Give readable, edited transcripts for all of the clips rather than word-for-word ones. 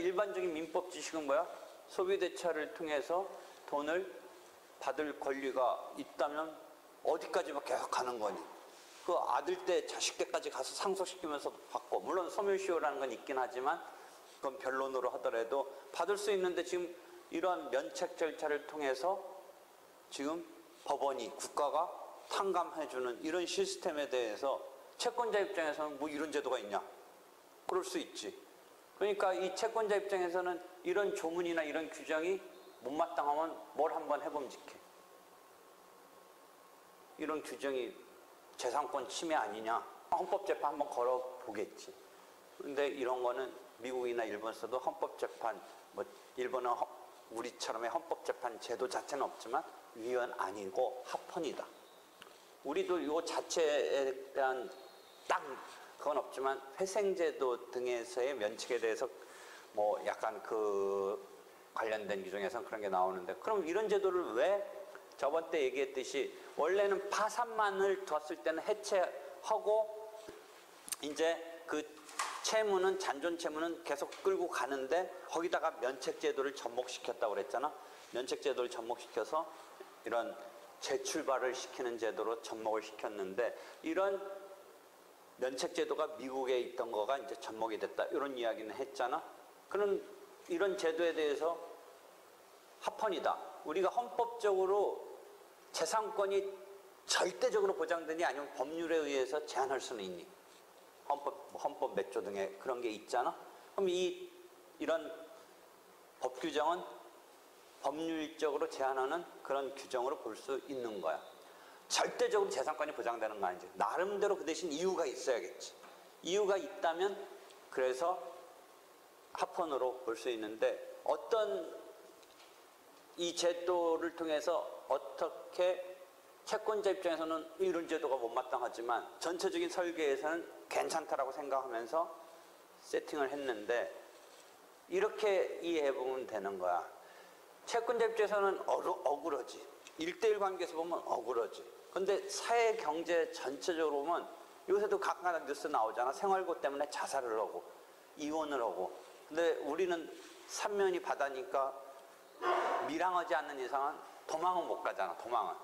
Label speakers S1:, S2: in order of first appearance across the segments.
S1: 일반적인 민법 지식은 뭐야? 소비대차를 통해서 돈을 받을 권리가 있다면 어디까지만 계속 가는 거니? 그 아들 때 자식 때까지 가서 상속시키면서 받고, 물론 소멸시효라는 건 있긴 하지만 그건 변론으로 하더라도 받을 수 있는데, 지금 이러한 면책 절차를 통해서 지금 법원이, 국가가 탕감해주는 이런 시스템에 대해서 채권자 입장에서는 뭐 이런 제도가 있냐? 그럴 수 있지. 그러니까 이 채권자 입장에서는 이런 조문이나 이런 규정이 못마땅하면 뭘 한번 해봄직해. 이런 규정이 재산권 침해 아니냐? 헌법재판 한번 걸어보겠지. 근데 이런 거는 미국이나 일본에서도 헌법재판, 뭐 일본은 우리처럼의 헌법재판 제도 자체는 없지만 위헌 아니고 합헌이다. 우리도 이 자체에 대한 딱 그건 없지만 회생제도 등에서의 면책에 대해서 뭐 약간 그 관련된 규정에서는 그런 게 나오는데, 그럼 이런 제도를 왜 저번 때 얘기했듯이 원래는 파산만을 뒀을 때는 해체하고 이제 그 채무는, 잔존 채무는 계속 끌고 가는데 거기다가 면책 제도를 접목시켰다고 그랬잖아. 면책 제도를 접목시켜서 이런 재출발을 시키는 제도로 접목을 시켰는데, 이런 면책 제도가 미국에 있던 거가 이제 접목이 됐다, 이런 이야기는 했잖아. 그런 이런 제도에 대해서 합헌이다. 우리가 헌법적으로 재산권이 절대적으로 보장되니 아니면 법률에 의해서 제한할 수는 있니? 헌법 몇 조 등에 그런 게 있잖아. 그럼 이런 법 규정은 법률적으로 제한하는 그런 규정으로 볼 수 있는 거야. 절대적으로 재산권이 보장되는 거 아니지. 나름대로 그 대신 이유가 있어야겠지. 이유가 있다면 그래서 합헌으로 볼 수 있는데, 어떤 이 제도를 통해서 어떻게 채권자 입장에서는 이런 제도가 못마땅하지만 전체적인 설계에서는 괜찮다라고 생각하면서 세팅을 했는데, 이렇게 이해해보면 되는 거야. 채권자 입장에서는 억울하지. 1대1 관계에서 보면 억울하지. 근데 사회 경제 전체적으로 보면 요새도 가끔가다 뉴스 나오잖아. 생활고 때문에 자살을 하고 이혼을 하고. 근데 우리는 삼면이 바다니까 밀항하지 않는 이상은 도망은 못 가잖아. 도망은.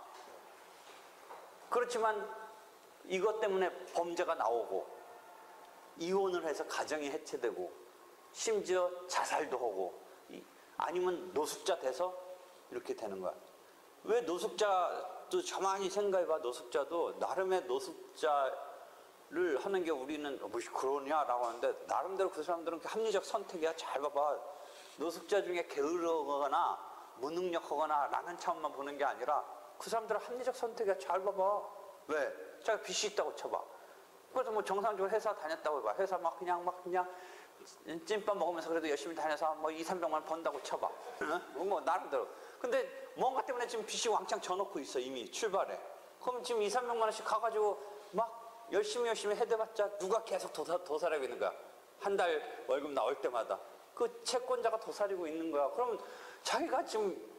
S1: 그렇지만 이것 때문에 범죄가 나오고 이혼을 해서 가정이 해체되고 심지어 자살도 하고, 아니면 노숙자 돼서 이렇게 되는 거야. 왜 노숙자도 가만히 생각해봐. 노숙자도 나름의 노숙자를 하는 게, 우리는 뭐 그러냐라고 하는데 나름대로 그 사람들은 합리적 선택이야. 잘 봐봐. 노숙자 중에 게으르거나 무능력하거나 라는 차원만 보는 게 아니라 그 사람들은 합리적 선택이야. 잘 봐봐. 왜? 자기가 빚이 있다고 쳐봐. 그래서 뭐 정상적으로 회사 다녔다고 해봐. 회사 막 그냥 찐밥 먹으면서 그래도 열심히 다녀서 뭐 200~300만 원 번다고 쳐봐. 응? 뭐 나름대로. 근데 뭔가 때문에 지금 빚이 왕창 져놓고 있어. 이미 출발해. 그럼 지금 200~300만 원씩 가가지고 막 열심히 해대봤자 누가 계속 도살하고 있는 거야. 한 달 월급 나올 때마다 그 채권자가 도살이고 있는 거야. 그러면 자기가 지금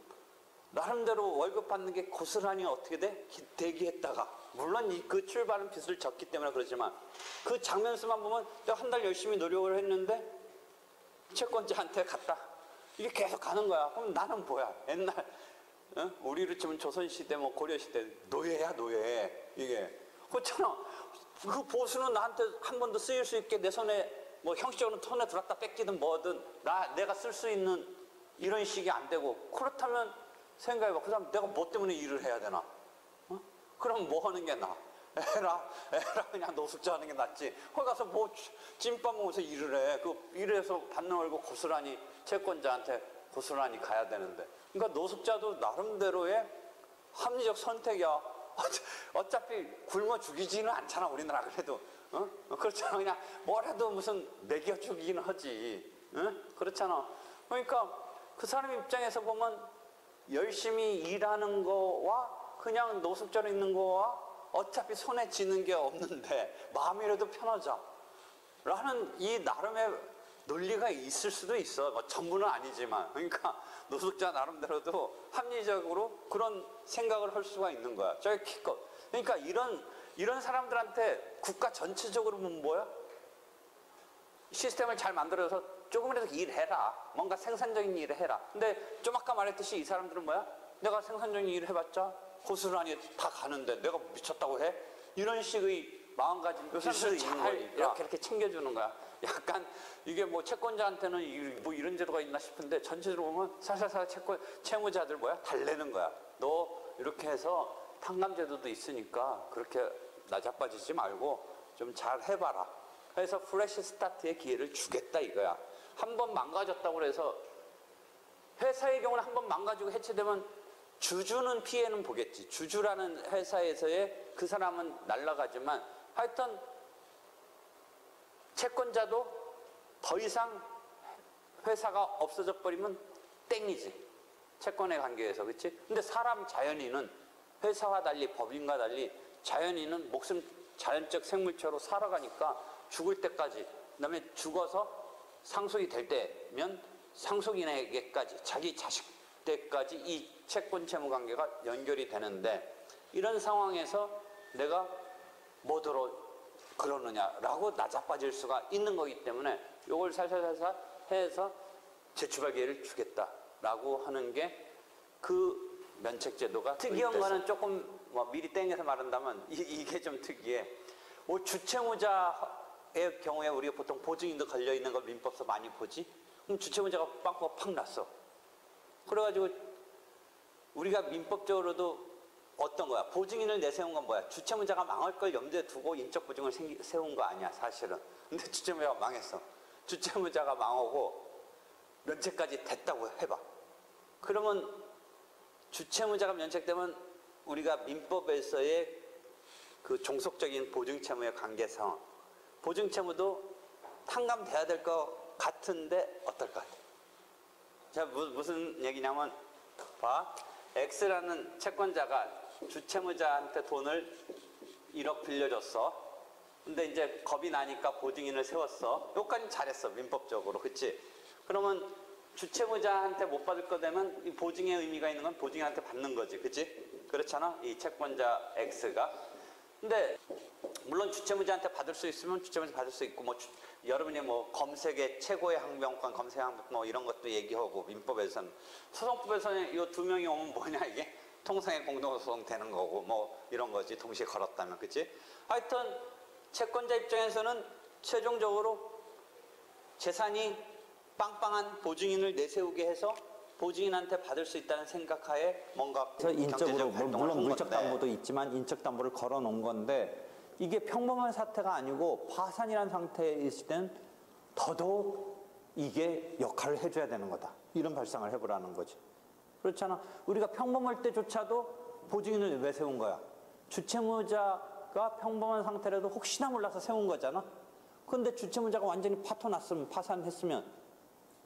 S1: 나름대로 월급 받는 게 고스란히 어떻게 돼? 대기했다가, 물론 그 출발은 빚을 졌기 때문에 그렇지만 그 장면수만 보면 내가 한 달 열심히 노력을 했는데 채권자한테 갔다. 이게 계속 가는 거야. 그럼 나는 뭐야? 옛날 우리로 치면 조선시대 뭐 고려시대 노예야, 노예. 이게 그렇잖아. 그 보수는 나한테 한 번 더 쓰일 수 있게 내 손에 뭐 형식적으로 손에 들었다 뺏기든 뭐든 내가 쓸 수 있는 이런 식이 안 되고, 그렇다면 생각해봐. 그 다음 내가 뭐 때문에 일을 해야 되나? 그럼 뭐 하는 게 나아? 에라 그냥 노숙자 하는 게 낫지. 거기 가서 뭐 찐밥 먹으면서 일을 해. 그 일해서 받는 월급 고스란히 채권자한테 고스란히 가야 되는데. 그러니까 노숙자도 나름대로의 합리적 선택이야. 어차피 굶어 죽이지는 않잖아, 우리나라. 그래도 그렇잖아. 그냥 뭐라도 무슨 먹여 주기는 하지. 그렇잖아. 그러니까 그 사람 입장에서 보면 열심히 일하는 거와 그냥 노숙자로 있는 거와 어차피 손에 쥐는 게 없는데 마음이라도 편하자 라는 이 나름의 논리가 있을 수도 있어. 뭐 전부는 아니지만. 그러니까 노숙자 나름대로도 합리적으로 그런 생각을 할 수가 있는 거야. 저기 기껏. 그러니까 이런 사람들한테 국가 전체적으로 보면 뭐야? 시스템을 잘 만들어서 조금이라도 일해라. 뭔가 생산적인 일을 해라. 근데 좀 아까 말했듯이 이 사람들은 뭐야? 내가 생산적인 일을 해봤자 고스란히 다 가는데 내가 미쳤다고 해? 이런 식의 마음가짐 사람들이 잘 이렇게 챙겨주는 거야. 약간 이게 뭐 채권자한테는 뭐 이런 제도가 있나 싶은데 전체적으로 보면 살살살 채무자들 뭐야? 달래는 거야. 너 이렇게 해서 탕감제도도 있으니까 그렇게 나자빠지지 말고 좀 잘 해봐라. 그래서 프레시 스타트의 기회를 주겠다 이거야. 한 번 망가졌다고 해서 회사의 경우는 한 번 망가지고 해체되면 주주는 피해는 보겠지. 주주라는 회사에서의 그 사람은 날아가지만 하여튼 채권자도 더 이상 회사가 없어져 버리면 땡이지. 채권의 관계에서. 그렇지? 근데 사람 자연인은 회사와 달리 법인과 달리 자연인은 목숨 자연적 생물체로 살아가니까 죽을 때까지 그다음에 죽어서 상속이 될 때면 상속인에게까지 자기 자식 때까지 이 채권 채무 관계가 연결이 되는데 이런 상황에서 내가 뭐더러 그러느냐라고 나자빠질 수가 있는 거기 때문에 이걸 살살살살 해서 재추발 기회를 주겠다라고 하는 게 그 면책제도가 특이한 거는 조금 뭐 미리 땡겨서 말한다면 이게 좀 특이해. 뭐 주채무자의 경우에 우리가 보통 보증인도 걸려 있는 걸 민법서 많이 보지. 그럼 주채무자가 빵꾸가 팍 났어. 그래가지고 우리가 민법적으로도 어떤 거야? 보증인을 내세운 건 뭐야? 주채무자가 망할 걸 염두에 두고 인적 보증을 세운 거 아니야, 사실은. 근데 주채무자가 망했어. 주채무자가 망하고 면책까지 됐다고 해봐. 그러면 주채무자가 면책되면 우리가 민법에서의 그 종속적인 보증채무의 관계상 보증채무도 탕감돼야 될 것 같은데 어떨 것 같아? 자, 무슨 얘기냐면 봐. X라는 채권자가 주채무자한테 돈을 1억 빌려줬어. 근데 이제 겁이 나니까 보증인을 세웠어. 여기까지는 잘했어, 민법적으로. 그치? 그러면 주채무자한테 못 받을 거 되면 이 보증의 의미가 있는 건 보증인한테 받는 거지. 그치? 그렇잖아? 이 채권자 X가. 근데 물론 주채무자한테 받을 수 있으면 주채무자 받을 수 있고, 뭐 여러분이 뭐 검색의 최고의 항변권, 검색 항변권 뭐 이런 것도 얘기하고 민법에서는. 소송법에서는 이 두 명이 오면 뭐냐 이게 통상의 공동소송 되는 거고 뭐 이런 거지. 동시에 걸었다면. 그치? 하여튼 채권자 입장에서는 최종적으로 재산이 빵빵한 보증인을 내세우게 해서 보증인한테 받을 수 있다는 생각하에 뭔가
S2: 인적으로 물론 물적 담보도 있지만 인적 담보를 걸어 놓은 건데 이게 평범한 사태가 아니고 파산이라는 상태에 있을 때는 더더욱 이게 역할을 해줘야 되는 거다. 이런 발상을 해보라는 거지. 그렇잖아. 우리가 평범할 때조차도 보증인을 왜 세운 거야? 주채무자가 평범한 상태라도 혹시나 몰라서 세운 거잖아. 그런데 주채무자가 완전히 파토 났으면 파산했으면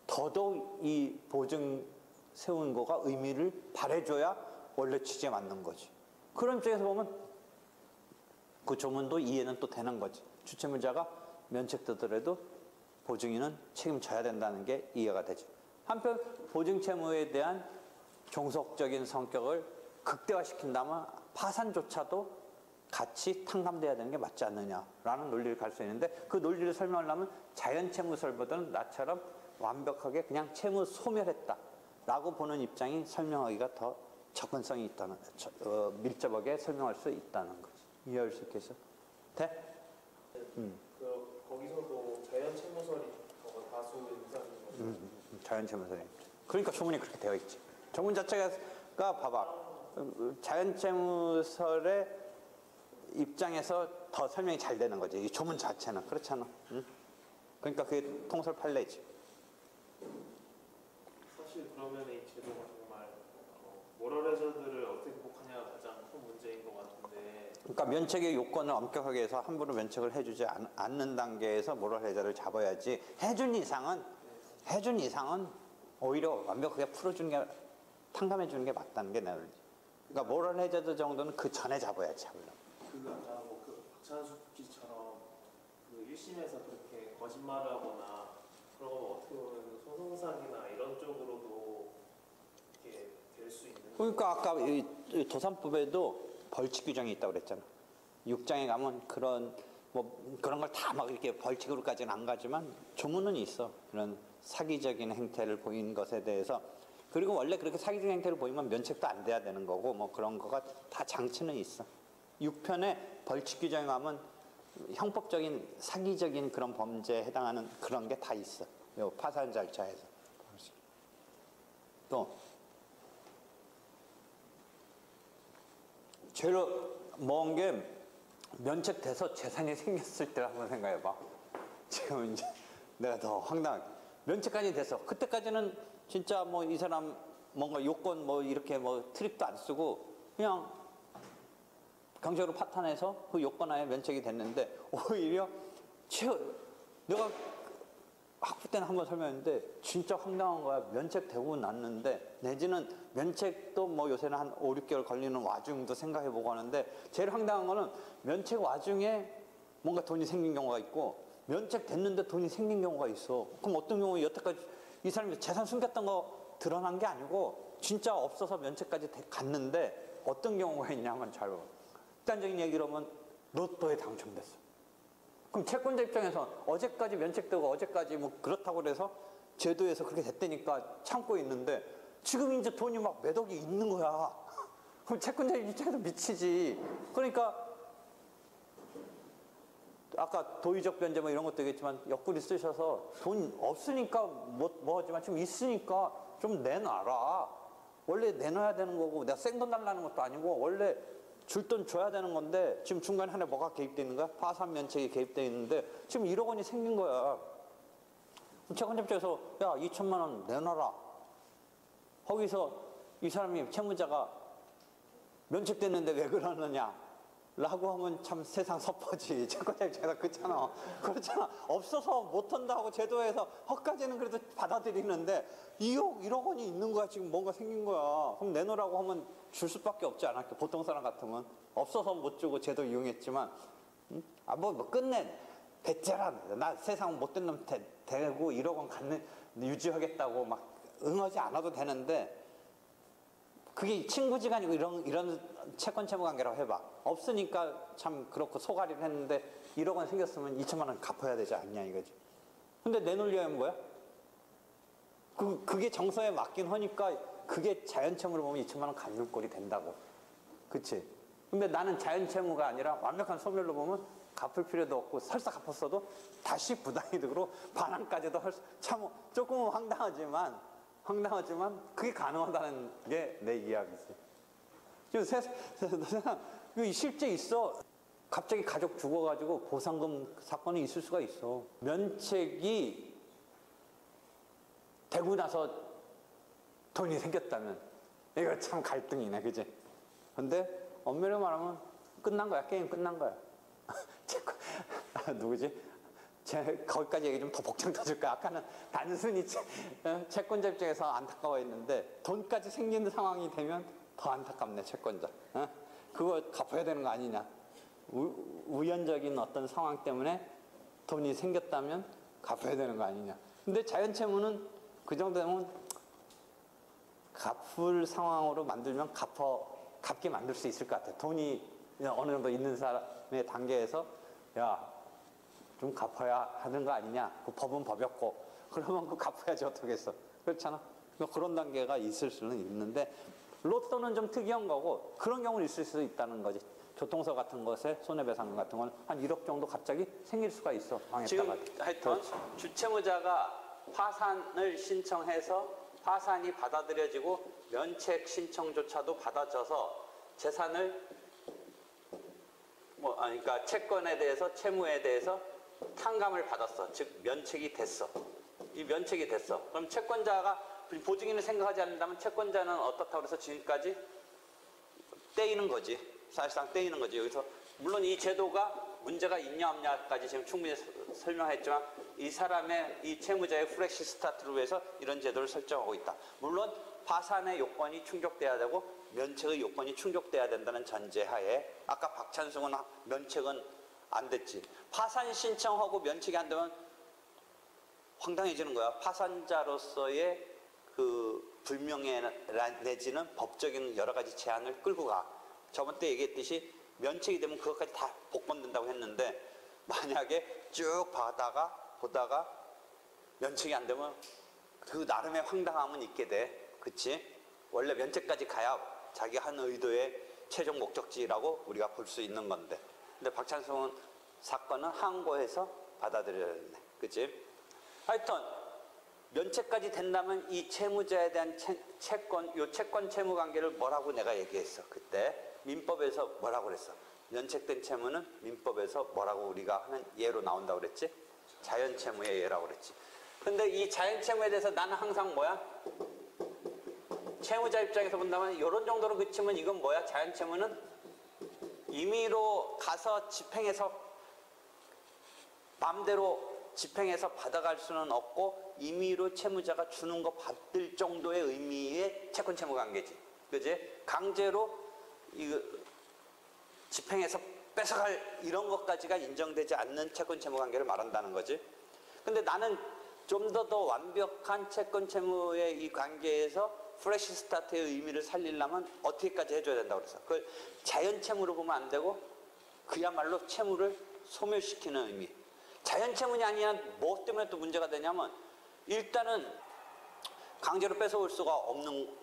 S2: 더더욱 이 보증 세운 거가 의미를 발해줘야 원래 취지에 맞는 거지. 그런 쪽에서 보면 그 조문도 이해는 또 되는 거지. 주채무자가 면책되더라도 보증인은 책임져야 된다는 게 이해가 되죠. 한편 보증채무에 대한 종속적인 성격을 극대화시킨다면 파산조차도 같이 탕감돼야 되는 게 맞지 않느냐라는 논리를 갈 수 있는데 그 논리를 설명하려면 자연채무설보다는 나처럼 완벽하게 그냥 채무 소멸했다라고 보는 입장이 설명하기가 더 접근성이 있다는, 밀접하게 설명할 수 있다는 거지. 이해할 수 있겠어? 돼?
S3: 거기서도 자연채무설이 다수 인상인 거죠.
S2: 자연채무설이. 그러니까 조문이 그렇게 되어 있지. 조문 자체가 봐봐. 자연채무설의 입장에서 더 설명이 잘 되는 거지. 이 조문 자체는. 그렇잖아. 응? 그러니까 그게 통설 판례지.
S3: 사실 그러면 이 제도가 정말 모럴 해저드를 어떻게 극복하냐가 가장 큰 문제인 것 같은데.
S2: 그러니까 면책의 요건을 엄격하게 해서 함부로 면책을 해주지 않는 단계에서 모럴 해저를 잡아야지. 해준 이상은 오히려 완벽하게 풀어주는 게 탕감해 주는 게 맞다는 게 내 논리. 그러니까 모럴 해저드 정도는 그 전에 잡아야지.
S3: 그 아까 그 박찬숙 기처럼 그 1심에서 그렇게 거짓말을 하거나 그런 거 어떻게 보면 소송상이나 이런 쪽으로도 이렇게 될 수 있는.
S2: 그러니까 아까 이 도산법에도 벌칙 규정이 있다고 그랬잖아. 6장에 가면 그런 뭐 그런 걸 다 막 이렇게 벌칙으로까지는 안 가지만 조문은 있어. 그런 사기적인 행태를 보인 것에 대해서. 그리고 원래 그렇게 사기적인 행태를 보이면 면책도 안 돼야 되는 거고 뭐 그런 거가 다 장치는 있어. 6편에 벌칙 규정에 가면 형법적인 사기적인 그런 범죄에 해당하는 그런 게 다 있어. 요 파산 절차에서. 또 제일 먼 게 면책돼서 재산이 생겼을 때를 한번 생각해봐. 지금 이제 내가 더 황당하게 면책까지 돼서 그때까지는 진짜 뭐 이 사람 뭔가 요건 뭐 이렇게 뭐 트립도 안 쓰고 그냥 경제로 파탄해서 그 요건 하에 면책이 됐는데 오히려 내가 학부 때는 한번 설명했는데 진짜 황당한 거야. 면책되고 났는데 내지는 면책도 뭐 요새는 한 5, 6개월 걸리는 와중도 생각해보고 하는데 제일 황당한 거는 면책 와중에 뭔가 돈이 생긴 경우가 있고 면책됐는데 돈이 생긴 경우가 있어. 그럼 어떤 경우에 여태까지 이 사람이 재산 숨겼던 거 드러난 게 아니고 진짜 없어서 면책까지 갔는데 어떤 경우가 있냐면 잘 봐. 극단적인 얘기로 하면 로또에 당첨됐어. 그럼 채권자 입장에서 어제까지 면책되고 어제까지 뭐 그렇다고 그래서 제도에서 그렇게 됐다니까 참고 있는데 지금 이제 돈이 막 몇 억이 있는 거야. 그럼 채권자 입장에서 미치지. 그러니까 아까 도의적 변제 뭐 이런 것도 있겠지만 옆구리 쓰셔서 돈 없으니까 뭐 하지만 지금 있으니까 좀 내놔라. 원래 내놔야 되는 거고 내가 생돈 달라는 것도 아니고 원래 줄 돈 줘야 되는 건데 지금 중간에 하나 뭐가 개입되어 있는 거야? 파산 면책이 개입되어 있는데 지금 1억 원이 생긴 거야. 채권자 입장에서 야 2천만 원 내놔라. 거기서 이 사람이 채무자가 면책됐는데 왜 그러느냐 라고 하면 참 세상 섭하지. 채권자 입장에서 그렇잖아. 그렇잖아. 없어서 못한다 하고 제도에서 허까지는 그래도 받아들이는데 1억 원이 있는 거야. 지금 뭔가 생긴 거야. 그럼 내놓으라고 하면 줄 수밖에 없지 않았게. 보통 사람 같으면 없어서 못 주고 제도 이용했지만 뭐 끝내 배째라. 나 세상 못된 놈 되고 1억 원 유지하겠다고 막 응하지 않아도 되는데 그게 친구지간이고 이런 채권 채무 관계라고 해봐. 없으니까 참 그렇고 소가리를 했는데 1억 원 생겼으면 2천만 원 갚아야 되지 않냐 이거지. 근데 내놓으려 하면 뭐야? 그게 정서에 맞긴 하니까 그게 자연채무로 보면 2천만 원 갚는 꼴이 된다고. 그치? 근데 나는 자연채무가 아니라 완벽한 소멸로 보면 갚을 필요도 없고 설사 갚았어도 다시 부당이득으로 반환까지도 참 조금은 황당하지만 그게 가능하다는 게 내 이야기지. 지금 세상 실제 있어. 갑자기 가족 죽어가지고 보상금 사건이 있을 수가 있어. 면책이 되고 나서 돈이 생겼다면 이거 참 갈등이네, 그지? 근데 엄밀히 말하면 끝난 거야. 게임 끝난 거야. 누구지? 거기까지 얘기 좀 더 복장 터질까? 아까는 단순히 채권자 입장에서 안타까워했는데 돈까지 생기는 상황이 되면 더 안타깝네, 채권자. 그거 갚아야 되는 거 아니냐? 우연적인 어떤 상황 때문에 돈이 생겼다면 갚아야 되는 거 아니냐? 근데 자연채무는 그 정도 되면 갚을 상황으로 만들면 갚게 만들 수 있을 것 같아. 돈이 어느 정도 있는 사람의 단계에서 좀 갚아야 하는 거 아니냐. 그 법은 법이었고 그러면 그 갚아야지 어떡겠어. 그렇잖아. 그런 단계가 있을 수는 있는데 로또는 좀 특이한 거고 그런 경우는 있을 수 있다는 거지. 교통서 같은 것에 손해배상 같은 건 한 1억 정도 갑자기 생길 수가 있어.
S1: 지금
S2: 방했다가.
S1: 하여튼 주채무자가 파산을 신청해서 파산이 받아들여지고 면책 신청조차도 받아져서 재산을 그러니까 채권에 대해서 채무에 대해서 탕감을 받았어. 즉 면책이 됐어. 이 면책이 됐어. 그럼 채권자가 보증인을 생각하지 않는다면 채권자는 어떻다고 해서 지금까지 떼이는 거지. 사실상 떼이는 거지. 여기서 물론 이 제도가 문제가 있냐 없냐까지 지금 충분히 설명했지만 이 사람의 이 채무자의 프렉시 스타트를 위해서 이런 제도를 설정하고 있다. 물론 파산의 요건이 충족돼야 되고 면책의 요건이 충족돼야 된다는 전제하에 아까 박찬승은 면책은 안 됐지. 파산 신청하고 면책이 안 되면 황당해지는 거야. 파산자로서의 그 불명예 내지는 법적인 여러 가지 제한을 끌고 가. 저번 때 얘기했듯이 면책이 되면 그것까지 다 복권된다고 했는데 만약에 쭉 보다가 면책이 안 되면 그 나름의 황당함은 있게 돼. 그치? 원래 면책까지 가야 자기 한 의도의 최종 목적지라고 우리가 볼 수 있는 건데. 근데 박찬승 사건은 항고해서 받아들여졌네. 그치? 하여튼 면책까지 된다면 이 채무자에 대한 채권 채무 관계를 뭐라고 내가 얘기했어. 그때 민법에서 뭐라고 그랬어? 면책된 채무는 민법에서 뭐라고 우리가 하는 예로 나온다고 그랬지? 자연채무의 예라고 그랬지. 근데 이 자연채무에 대해서 나는 항상 뭐야? 채무자 입장에서 본다면 이런 정도로 그치면 이건 뭐야? 자연채무는 임의로 가서 집행해서 마음대로 집행해서 받아갈 수는 없고 임의로 채무자가 주는 거 받을 정도의 의미의 채권채무 관계지. 그지? 강제로 집행해서 뺏어갈 이런 것까지가 인정되지 않는 채권채무 관계를 말한다는 거지. 근데 나는 좀 더 완벽한 채권채무의 이 관계에서 프레시 스타트의 의미를 살리려면 어떻게까지 해줘야 된다고 그래서 그걸 자연채무로 보면 안 되고 그야말로 채무를 소멸시키는 의미. 자연채무냐 아니냐 뭐 때문에 또 문제가 되냐면 일단은 강제로 뺏어올 수가 없는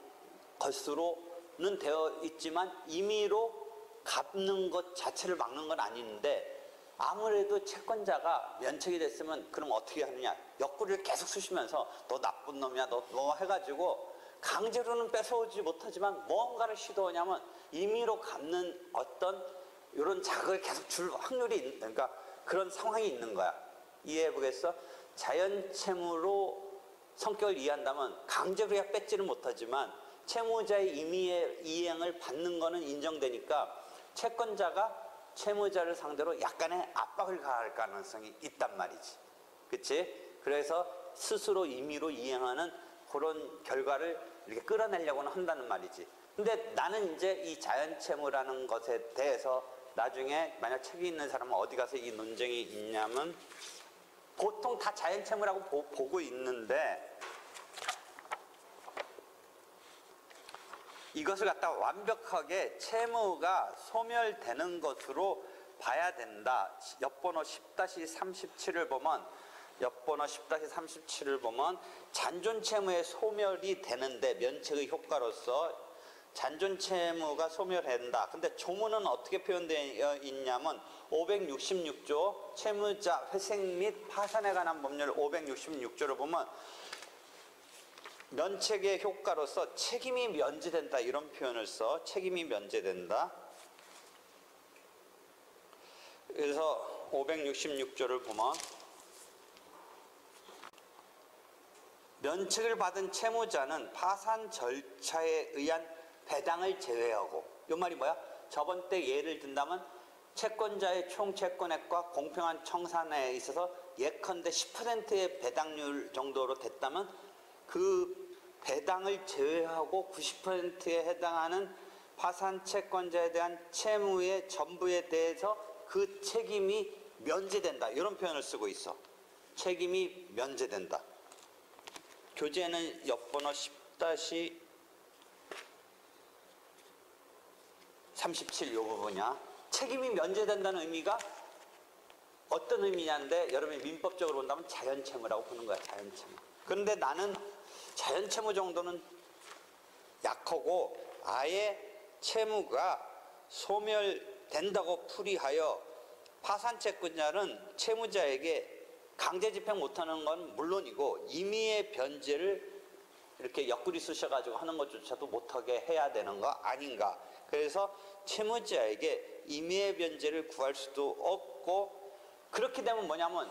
S1: 것으로는 되어 있지만 임의로 갚는 것 자체를 막는 건 아닌데 아무래도 채권자가 면책이 됐으면 그럼 어떻게 하느냐 옆구리를 계속 쑤시면서 너 나쁜 놈이야 너 해가지고 강제로는 뺏어오지 못하지만 뭔가를 시도하냐면 임의로 갚는 어떤 이런 자극을 계속 줄 확률이 그러니까 그런 상황이 있는 거야. 이해해 보겠어? 자연채무로 성격을 이해한다면 강제로 뺏지는 못하지만 채무자의 임의의 이행을 받는 거는 인정되니까 채권자가 채무자를 상대로 약간의 압박을 가할 가능성이 있단 말이지. 그치? 그래서 스스로 임의로 이행하는 그런 결과를 이렇게 끌어내려고는 한다는 말이지. 근데 나는 이제 이 자연채무라는 것에 대해서 나중에 만약 책이 있는 사람은 어디 가서 이 논쟁이 있냐면 보통 다 자연채무라고 보고 있는데 이것을 갖다 완벽하게 채무가 소멸되는 것으로 봐야 된다. 옆번호 10-37을 보면 옆번호 10-37을 보면 잔존채무의 소멸이 되는데 면책의 효과로서 잔존채무가 소멸된다. 근데 조문은 어떻게 표현되어 있냐면 566조 채무자 회색 및 파산에 관한 법률 566조를 보면 면책의 효과로서 책임이 면제된다 이런 표현을 써. 책임이 면제된다. 그래서 566조를 보면 면책을 받은 채무자는 파산 절차에 의한 배당을 제외하고 이 말이 뭐야? 저번 때 예를 든다면 채권자의 총 채권액과 공평한 청산에 있어서 예컨대 10%의 배당률 정도로 됐다면 그 배당을 제외하고 90%에 해당하는 파산 채권자에 대한 채무의 전부에 대해서 그 책임이 면제된다 이런 표현을 쓰고 있어. 책임이 면제된다. 교재는 옆번호 10-37 이 부분이야. 책임이 면제된다는 의미가 어떤 의미냐인데 여러분이 민법적으로 본다면 자연채무라고 보는 거야. 자연채무. 그런데 나는 자연채무 정도는 약하고 아예 채무가 소멸된다고 풀이하여 파산채권자는 채무자에게 강제 집행 못하는 건 물론이고 임의의 변제를 이렇게 옆구리 쑤셔가지고 하는 것조차도 못하게 해야 되는 거 아닌가. 그래서 채무자에게 임의의 변제를 구할 수도 없고 그렇게 되면 뭐냐면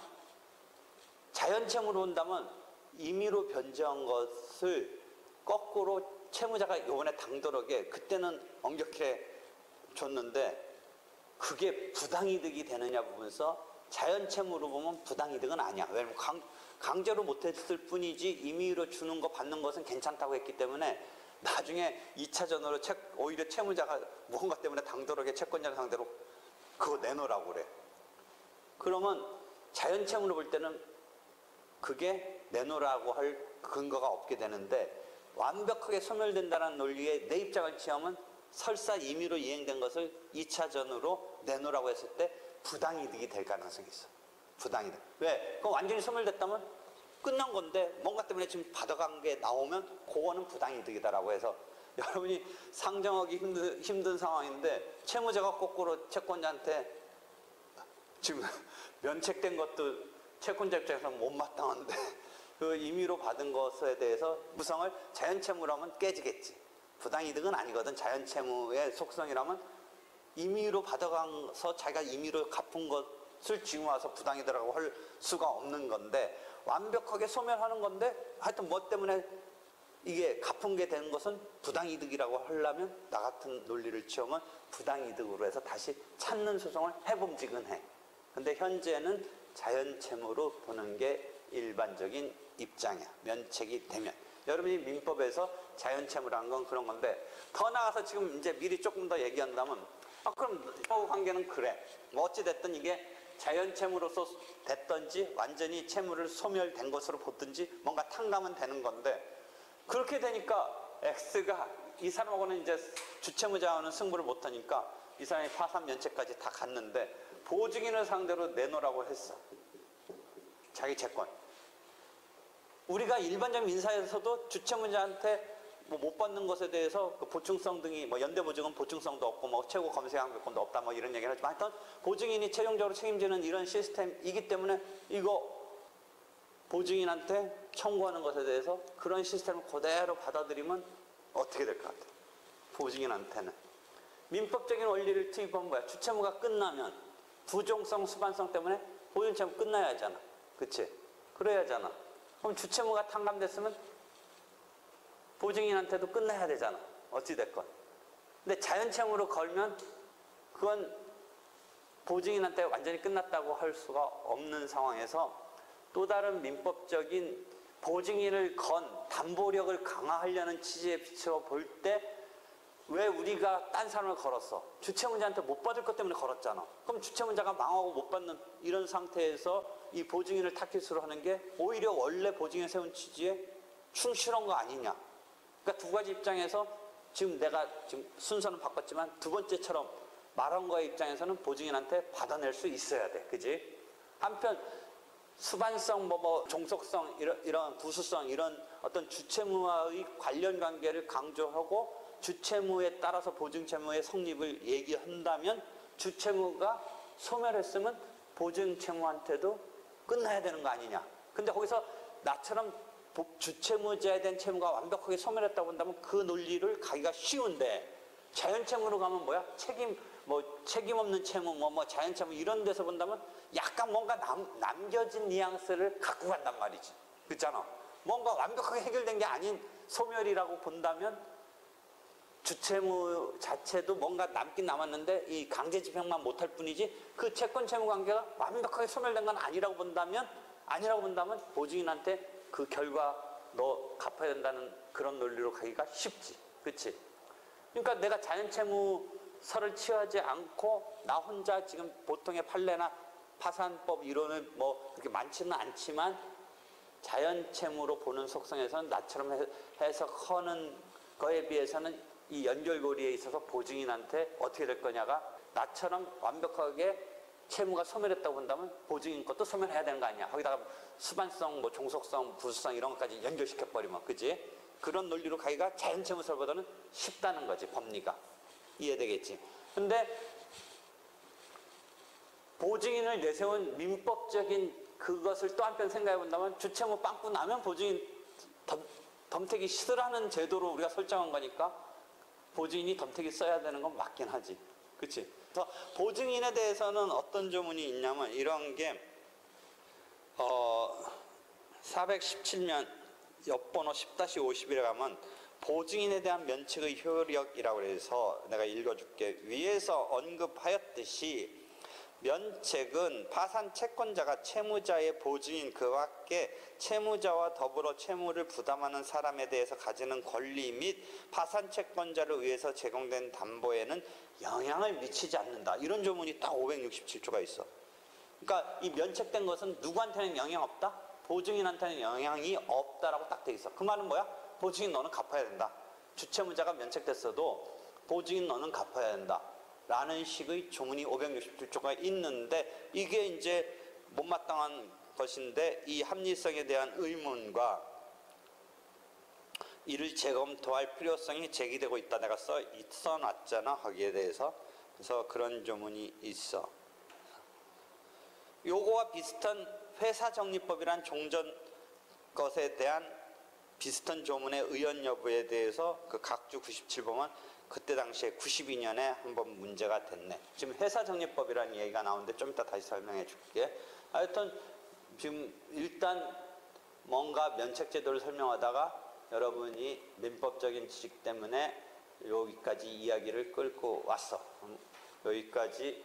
S1: 자연채무로 온다면 임의로 변제한 것을 거꾸로 채무자가 요번에 당도록에 그때는 엄격해 줬는데 그게 부당이득이 되느냐 보면서 자연채무로 보면 부당이득은 아니야. 왜냐면 강제로 못했을 뿐이지 임의로 주는 거 받는 것은 괜찮다고 했기 때문에 나중에 2차전으로 오히려 채무자가 무언가 때문에 당도록에 채권자를 상대로 그거 내놓으라고 그래. 그러면 자연채무로 볼 때는 그게 내놓으라고 할 근거가 없게 되는데 완벽하게 소멸된다는 논리에 내 입장을 취하면 설사 임의로 이행된 것을 2차전으로 내놓으라고 했을 때 부당이득이 될 가능성이 있어. 부당이득. 왜? 그럼 완전히 소멸됐다면 끝난 건데 뭔가 때문에 지금 받아간 게 나오면 그거는 부당이득이다라고 해서 여러분이 상정하기 힘든 상황인데 채무자가 거꾸로 채권자한테 지금 면책된 것도 채권자 입장에서 못마땅한데 그 임의로 받은 것에 대해서 무상을 자연채무라면 깨지겠지. 부당이득은 아니거든. 자연채무의 속성이라면 임의로 받아가서 자기가 임의로 갚은 것을 지금 와서 부당이득이라고 할 수가 없는 건데 완벽하게 소멸하는 건데 하여튼 뭐 때문에 이게 갚은 게 되는 것은 부당이득이라고 하려면 나 같은 논리를 취하면 부당이득으로 해서 다시 찾는 소송을 해봄직은 해. 근데 현재는 자연채무로 보는 게 일반적인 입장이야. 면책이 되면. 여러분이 민법에서 자연채무라는 건 그런 건데 더 나아가서 지금 이제 미리 조금 더 얘기한다면 그럼 관계는 그래. 뭐 어찌됐든 이게 자연채무로서 됐든지 완전히 채무를 소멸된 것으로 보든지 뭔가 탕감은 되는 건데 그렇게 되니까 X가 이 사람하고는 이제 주채무자와는 승부를 못하니까 이 사람이 파산 면책까지 다 갔는데 보증인을 상대로 내놓으라고 했어. 자기 채권. 우리가 일반적인 민사에서도 주채무자한테 뭐 못 받는 것에 대해서 그 보충성 등이 뭐 연대보증은 보충성도 없고 뭐 최고 검색항변권도 없다 뭐 이런 얘기를 하지만 하여튼 보증인이 최종적으로 책임지는 이런 시스템이기 때문에 이거 보증인한테 청구하는 것에 대해서 그런 시스템을 그대로 받아들이면 어떻게 될 것 같아? 보증인한테는 민법적인 원리를 투입하면 뭐야? 주채무가 끝나면 부종성, 수반성 때문에 보증채무 끝나야 하잖아. 그치? 그래야 하잖아. 그럼 주채무가 탕감됐으면 보증인한테도 끝나야 되잖아. 어찌됐건. 근데 자연채무로 걸면 그건 보증인한테 완전히 끝났다고 할 수가 없는 상황에서 또 다른 민법적인 보증인을 건 담보력을 강화하려는 취지에 비추어 볼 때 왜 우리가 딴 사람을 걸었어? 주채무자한테 못 받을 것 때문에 걸었잖아. 그럼 주채무자가 망하고 못 받는 이런 상태에서 이 보증인을 타깃으로 하는 게 오히려 원래 보증인을 세운 취지에 충실한 거 아니냐. 그러니까 두 가지 입장에서 지금 내가 지금 순서는 바꿨지만 두 번째처럼 말한 거의 입장에서는 보증인한테 받아낼 수 있어야 돼. 그지? 한편 수반성, 종속성, 이런 부수성, 이런 어떤 주채무와의 관련 관계를 강조하고 주채무에 따라서 보증채무의 성립을 얘기한다면 주채무가 소멸했으면 보증채무한테도 끝나야 되는 거 아니냐. 근데 거기서 나처럼 주채무자에 대한 채무가 완벽하게 소멸했다고 한다면 그 논리를 가기가 쉬운데 자연채무로 가면 뭐야? 책임 없는 채무, 자연채무 이런 데서 본다면 약간 뭔가 남겨진 뉘앙스를 갖고 간단 말이지. 그렇잖아. 뭔가 완벽하게 해결된 게 아닌 소멸이라고 본다면 주채무 자체도 뭔가 남긴 남았는데 이 강제집행만 못할 뿐이지 그 채권 채무 관계가 완벽하게 소멸된 건 아니라고 본다면 보증인한테 그 결과 너 갚아야 된다는 그런 논리로 가기가 쉽지. 그렇지? 그러니까 내가 자연채무서를 취하지 않고 나 혼자 지금 보통의 판례나 파산법 이론은 뭐 그렇게 많지는 않지만 자연채무로 보는 속성에서는 나처럼 해석하는 거에 비해서는 이 연결고리에 있어서 보증인한테 어떻게 될 거냐가 나처럼 완벽하게 채무가 소멸했다고 본다면 보증인 것도 소멸해야 되는 거 아니야. 거기다가 수반성, 종속성, 부수성 이런 것까지 연결시켜버리면 그지? 그런 논리로 가기가 자연채무설보다는 쉽다는 거지. 법리가. 이해되겠지? 근데 보증인을 내세운 민법적인 그것을 또 한편 생각해 본다면 주채무 빵꾸 나면 보증인 덤태기 싫어하는 제도로 우리가 설정한 거니까 보증인이 덤태기 써야 되는 건 맞긴 하지. 그치? 그래서 보증인에 대해서는 어떤 조문이 있냐면 이런 게 417면 옆번호 10-50일에 가면 보증인에 대한 면책의 효력이라고 해서 내가 읽어줄게. 위에서 언급하였듯이 면책은 파산 채권자가 채무자의 보증인 그 밖에 채무자와 더불어 채무를 부담하는 사람에 대해서 가지는 권리 및 파산 채권자를 위해서 제공된 담보에는 영향을 미치지 않는다. 이런 조문이 딱 567조가 있어. 그러니까 이 면책된 것은 누구한테는 영향 없다? 보증인한테는 영향이 없다라고 딱 돼 있어. 그 말은 뭐야? 보증인 너는 갚아야 된다. 주채무자가 면책됐어도 보증인 너는 갚아야 된다. 라는 식의 조문이 567조가 있는데 이게 이제 못마땅한 것인데 이 합리성에 대한 의문과 이를 재검토할 필요성이 제기되고 있다. 내가 써놨잖아. 거기에 대해서. 그래서 그런 조문이 있어. 요거와 비슷한 회사정리법이란 종전 것에 대한 비슷한 조문의 의연 여부에 대해서 그 각주 97번은 그때 당시에 92년에 한번 문제가 됐네. 지금 회사정리법이라는 얘기가 나오는데 좀 이따 다시 설명해 줄게. 하여튼 지금 일단 뭔가 면책제도를 설명하다가 여러분이 민법적인 지식 때문에 여기까지 이야기를 끌고 왔어. 여기까지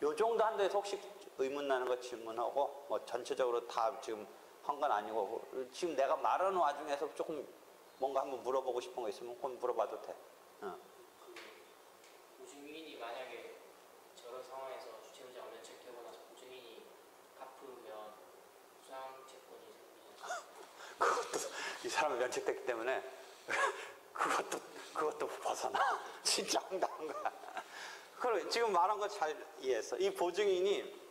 S1: 요 정도 한도에서 혹시 의문 나는 거 질문하고 뭐 전체적으로 다 지금 한 건 아니고 지금 내가 말하는 와중에서 조금 뭔가 한번 물어보고 싶은 거 있으면 그건 물어봐도 돼.
S4: 보증인이 만약에 저런 상황에서 주체의자가 면책되고 나서 보증인이 갚으면 부상 채권이 생기지 않습니까?
S1: 그것도 이 사람은 면책됐기 때문에 그것도 벗어나. 진짜 황당한 거야. 그럼 지금 말한 거 잘 이해했어. 이 보증인이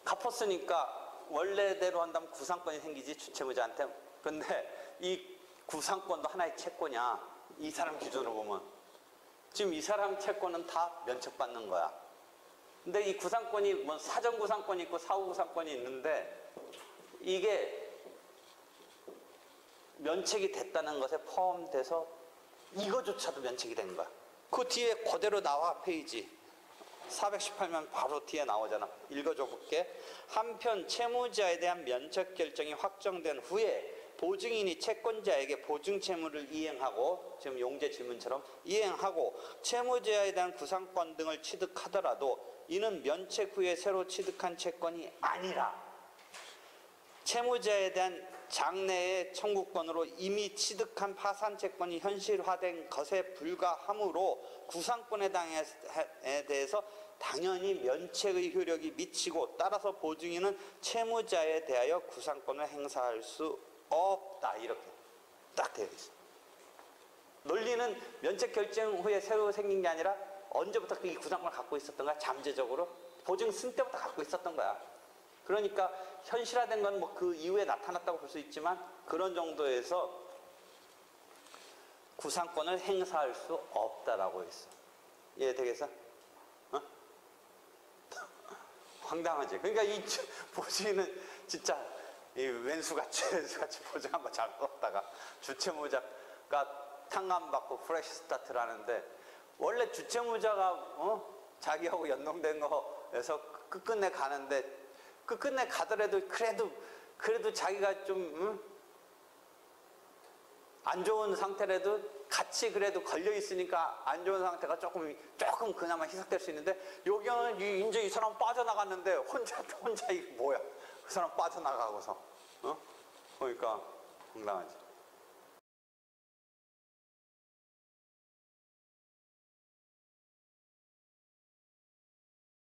S1: 갚았으니까 원래대로 한다면 구상권이 생기지 주체의자한테. 근데 이 구상권도 하나의 채권이야. 이 사람 기준으로 보면. 지금 이 사람 채권은 다 면책받는 거야. 근데 이 구상권이 뭐 사전 구상권이 있고 사후 구상권이 있는데 이게 면책이 됐다는 것에 포함돼서 이거조차도 면책이 된 거야. 그 뒤에 그대로 나와 페이지 418면 바로 뒤에 나오잖아. 읽어줘 볼게. 한편 채무자에 대한 면책 결정이 확정된 후에 보증인이 채권자에게 보증 채무를 이행하고 지금 용재 질문처럼 이행하고 채무자에 대한 구상권 등을 취득하더라도 이는 면책 후에 새로 취득한 채권이 아니라 채무자에 대한 장래의 청구권으로 이미 취득한 파산 채권이 현실화된 것에 불과하므로 구상권에 대해서 당연히 면책의 효력이 미치고 따라서 보증인은 채무자에 대하여 구상권을 행사할 수 없다. 이렇게 딱 되어 있어. 논리는 면책 결정 후에 새로 생긴 게 아니라 언제부터 이 구상권을 갖고 있었던 거야? 잠재적으로 보증 쓴 때부터 갖고 있었던 거야. 그러니까 현실화된 건 뭐 그 이후에 나타났다고 볼 수 있지만 그런 정도에서 구상권을 행사할 수 없다라고 했어. 이해되겠어? 어? 황당하지? 그러니까 이 보증인은 진짜 이 왼수같이 보증 한번 잘 썼다가 주채무자가 탕감받고 프레시 스타트를 하는데 원래 주채무자가 자기하고 연동된 거에서 끝끝내 가는데 끝끝내 가더라도 그래도 자기가 좀 안 좋은 상태라도 같이 그래도 걸려 있으니까 안 좋은 상태가 조금 그나마 희석될 수 있는데 여기는 이제 이 사람 빠져나갔는데 혼자 이게 뭐야? 그 사람 빠져나가고서 그러니까 황당하지.